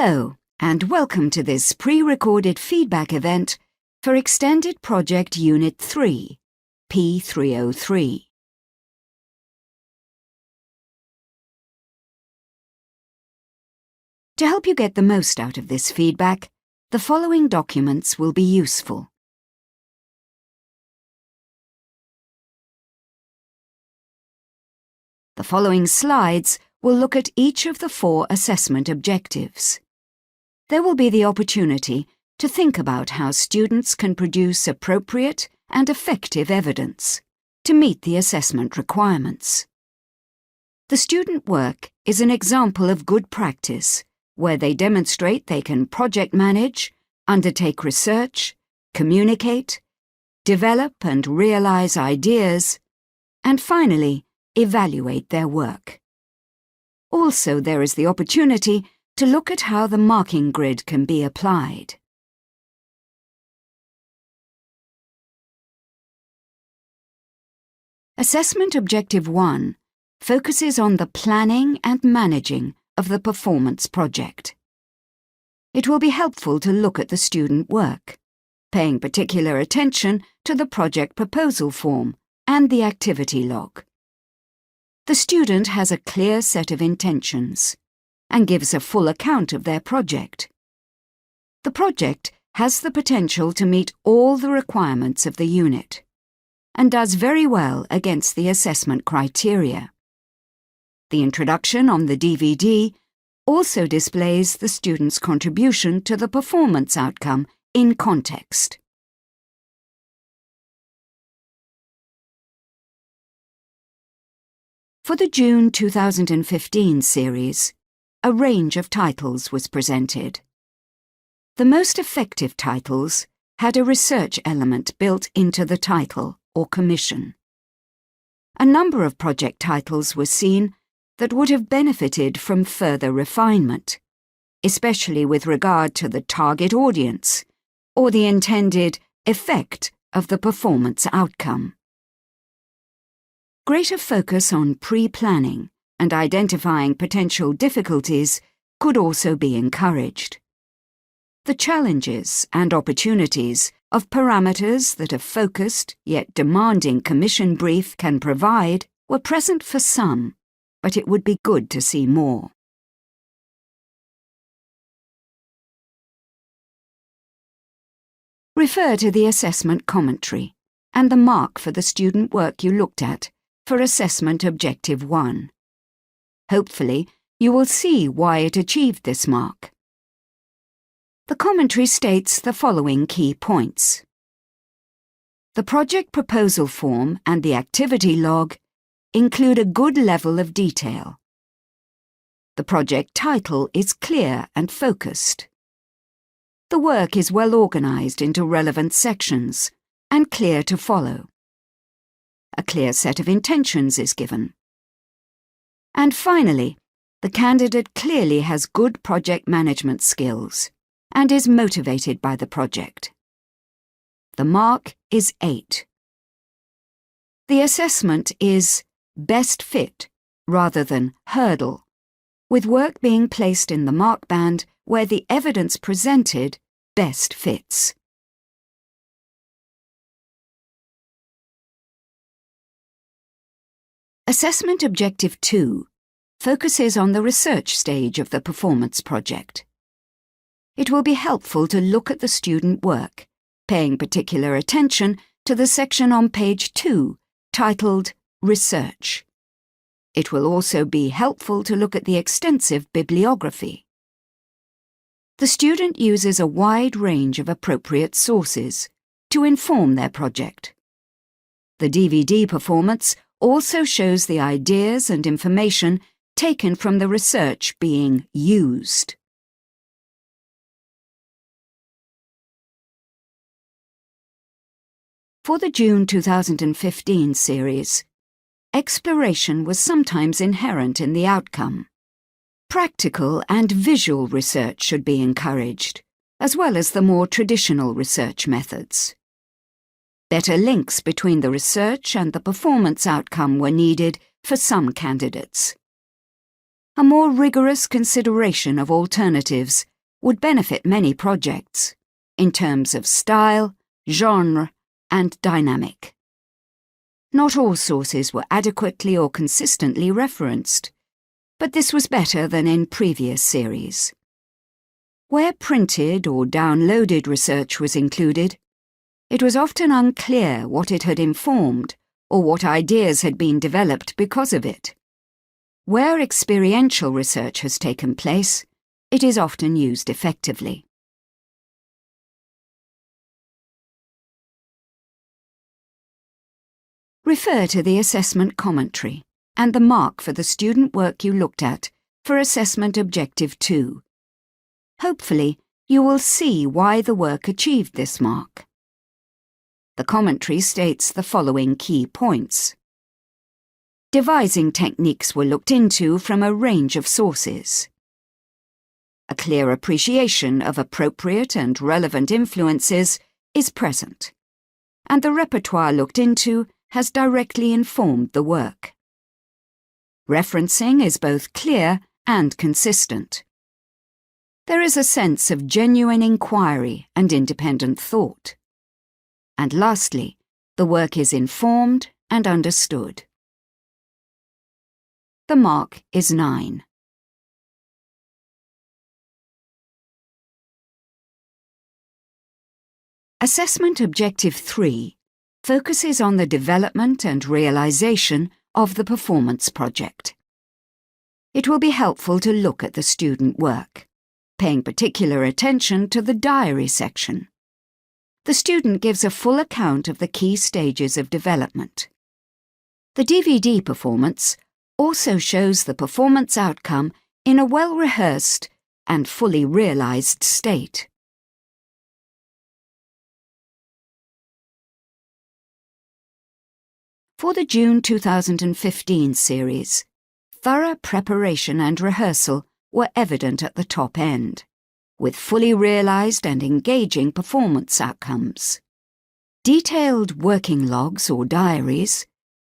Hello, and welcome to this pre-recorded feedback event for Extended Project Unit 3, P303. To help you get the most out of this feedback, the following documents will be useful. The following slides will look at each of the 4 assessment objectives. There will be the opportunity to think about how students can produce appropriate and effective evidence to meet the assessment requirements. The student work is an example of good practice where they demonstrate they can project manage, undertake research, communicate, develop and realize ideas, and finally, evaluate their work. Also, there is the opportunity to look at how the marking grid can be applied. Assessment Objective 1 focuses on the planning and managing of the performance project. It will be helpful to look at the student work, paying particular attention to the project proposal form and the activity log. The student has a clear set of intentions and gives a full account of their project. The project has the potential to meet all the requirements of the unit and does very well against the assessment criteria. The introduction on the DVD also displays the student's contribution to the performance outcome in context. For the June 2015 series, a range of titles was presented. The most effective titles had a research element built into the title or commission. A number of project titles were seen that would have benefited from further refinement, especially with regard to the target audience or the intended effect of the performance outcome. Greater focus on pre-planning and identifying potential difficulties could also be encouraged. The challenges and opportunities of parameters that a focused yet demanding commission brief can provide were present for some, but it would be good to see more. Refer to the assessment commentary and the mark for the student work you looked at for Assessment Objective 1. Hopefully, you will see why it achieved this mark. The commentary states the following key points. The project proposal form and the activity log include a good level of detail. The project title is clear and focused. The work is well organized into relevant sections and clear to follow. A clear set of intentions is given. And finally, the candidate clearly has good project management skills and is motivated by the project. The mark is 8. The assessment is best fit rather than hurdle, with work being placed in the mark band where the evidence presented best fits. Assessment Objective 2 focuses on the research stage of the performance project. It will be helpful to look at the student work, paying particular attention to the section on page 2 titled Research. It will also be helpful to look at the extensive bibliography. The student uses a wide range of appropriate sources to inform their project. The DVD performance also shows the ideas and information taken from the research being used. For the June 2015 series, exploration was sometimes inherent in the outcome. Practical and visual research should be encouraged, as well as the more traditional research methods. Better links between the research and the performance outcome were needed for some candidates. A more rigorous consideration of alternatives would benefit many projects in terms of style, genre, and dynamic. Not all sources were adequately or consistently referenced, but this was better than in previous series. Where printed or downloaded research was included, it was often unclear what it had informed or what ideas had been developed because of it. Where experiential research has taken place, it is often used effectively. Refer to the assessment commentary and the mark for the student work you looked at for Assessment Objective 2. Hopefully, you will see why the work achieved this mark. The commentary states the following key points. Devising techniques were looked into from a range of sources. A clear appreciation of appropriate and relevant influences is present, and the repertoire looked into has directly informed the work. Referencing is both clear and consistent. There is a sense of genuine inquiry and independent thought. And lastly, the work is informed and understood. The mark is 9. Assessment Objective 3 focuses on the development and realization of the performance project. It will be helpful to look at the student work, paying particular attention to the diary section. The student gives a full account of the key stages of development. The DVD performance also shows the performance outcome in a well-rehearsed and fully realized state. For the June 2015 series, thorough preparation and rehearsal were evident at the top end, with fully realized and engaging performance outcomes. Detailed working logs or diaries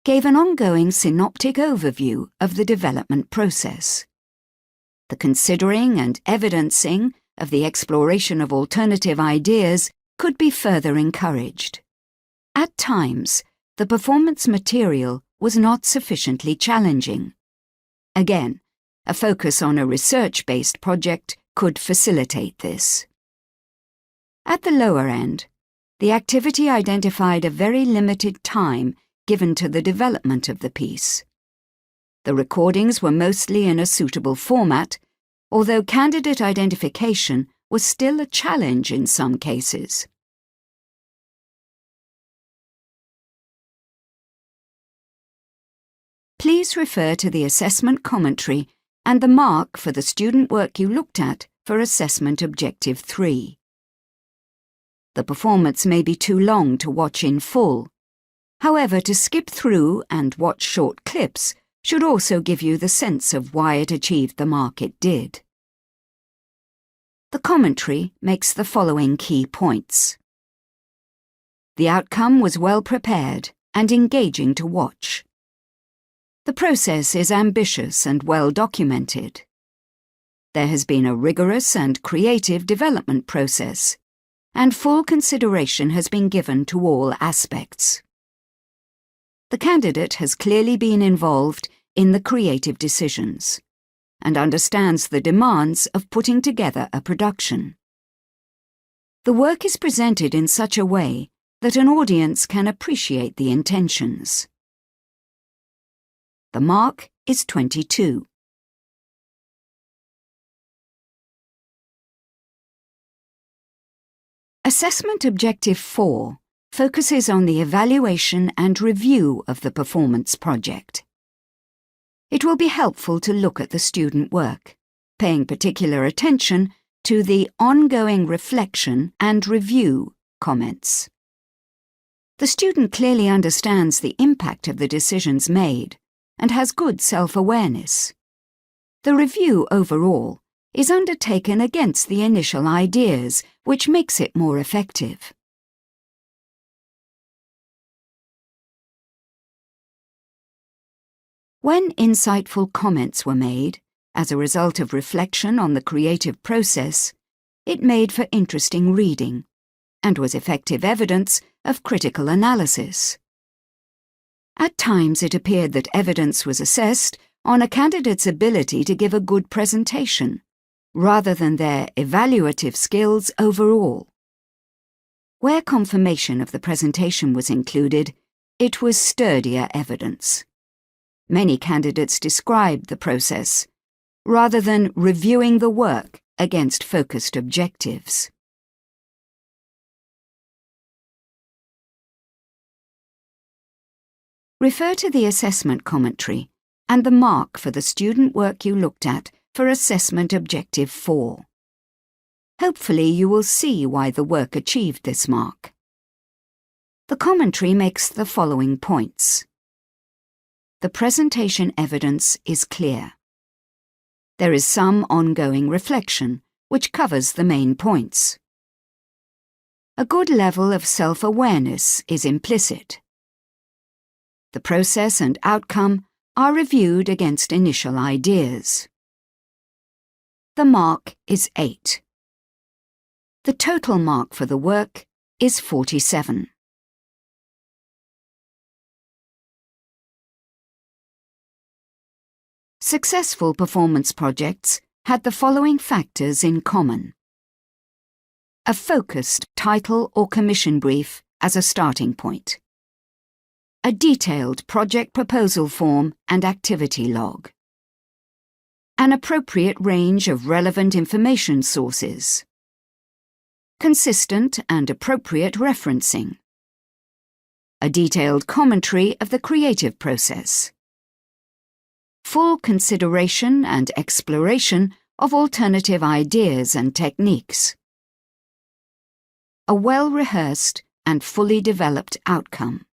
gave an ongoing synoptic overview of the development process. The considering and evidencing of the exploration of alternative ideas could be further encouraged. At times, the performance material was not sufficiently challenging. Again, a focus on a research-based project could facilitate this. At the lower end, the activity identified a very limited time given to the development of the piece. The recordings were mostly in a suitable format, although candidate identification was still a challenge in some cases. Please refer to the assessment commentary and the mark for the student work you looked at for Assessment Objective 3. The performance may be too long to watch in full. However, to skip through and watch short clips should also give you the sense of why it achieved the mark it did. The commentary makes the following key points. The outcome was well prepared and engaging to watch. The process is ambitious and well documented. There has been a rigorous and creative development process, and full consideration has been given to all aspects. The candidate has clearly been involved in the creative decisions and understands the demands of putting together a production. The work is presented in such a way that an audience can appreciate the intentions. The mark is 22. Assessment Objective 4 focuses on the evaluation and review of the performance project. It will be helpful to look at the student work, paying particular attention to the ongoing reflection and review comments. The student clearly understands the impact of the decisions made and has good self-awareness. The review overall is undertaken against the initial ideas, which makes it more effective. When insightful comments were made as a result of reflection on the creative process, it made for interesting reading and was effective evidence of critical analysis. At times it appeared that evidence was assessed on a candidate's ability to give a good presentation, rather than their evaluative skills overall. Where confirmation of the presentation was included, it was sturdier evidence. Many candidates described the process, rather than reviewing the work against focused objectives. Refer to the assessment commentary and the mark for the student work you looked at for Assessment Objective 4. Hopefully you will see why the work achieved this mark. The commentary makes the following points. The presentation evidence is clear. There is some ongoing reflection, which covers the main points. A good level of self-awareness is implicit. The process and outcome are reviewed against initial ideas. The mark is 8. The total mark for the work is 47. Successful performance projects had the following factors in common. A focused title or commission brief as a starting point. A detailed project proposal form and activity log. An appropriate range of relevant information sources. Consistent and appropriate referencing. A detailed commentary of the creative process. Full consideration and exploration of alternative ideas and techniques. A well-rehearsed and fully developed outcome.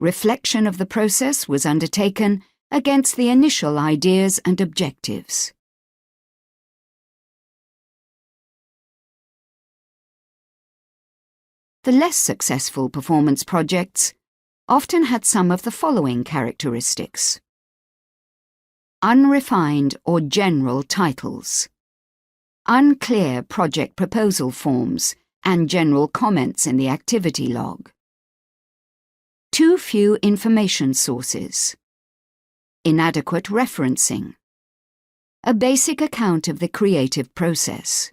Reflection of the process was undertaken against the initial ideas and objectives. The less successful performance projects often had some of the following characteristics. Unrefined or general titles. Unclear project proposal forms and general comments in the activity log. Too few information sources. Inadequate referencing. A basic account of the creative process.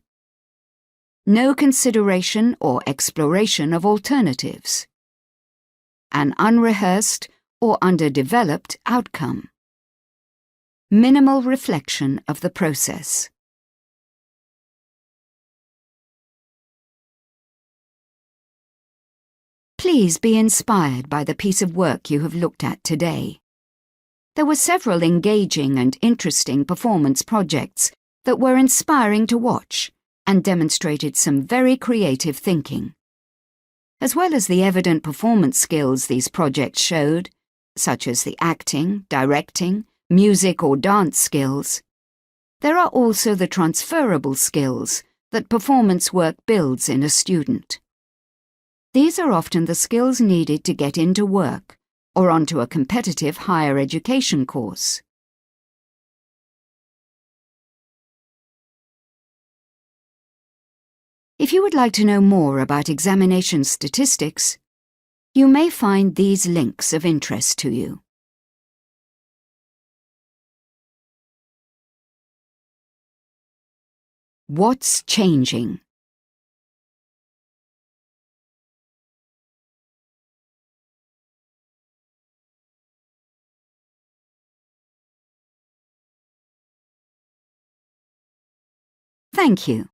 No consideration or exploration of alternatives. An unrehearsed or underdeveloped outcome. Minimal reflection of the process. Please be inspired by the piece of work you have looked at today. There were several engaging and interesting performance projects that were inspiring to watch and demonstrated some very creative thinking. As well as the evident performance skills these projects showed, such as the acting, directing, music or dance skills, there are also the transferable skills that performance work builds in a student. These are often the skills needed to get into work or onto a competitive higher education course. If you would like to know more about examination statistics, you may find these links of interest to you. What's changing? Thank you.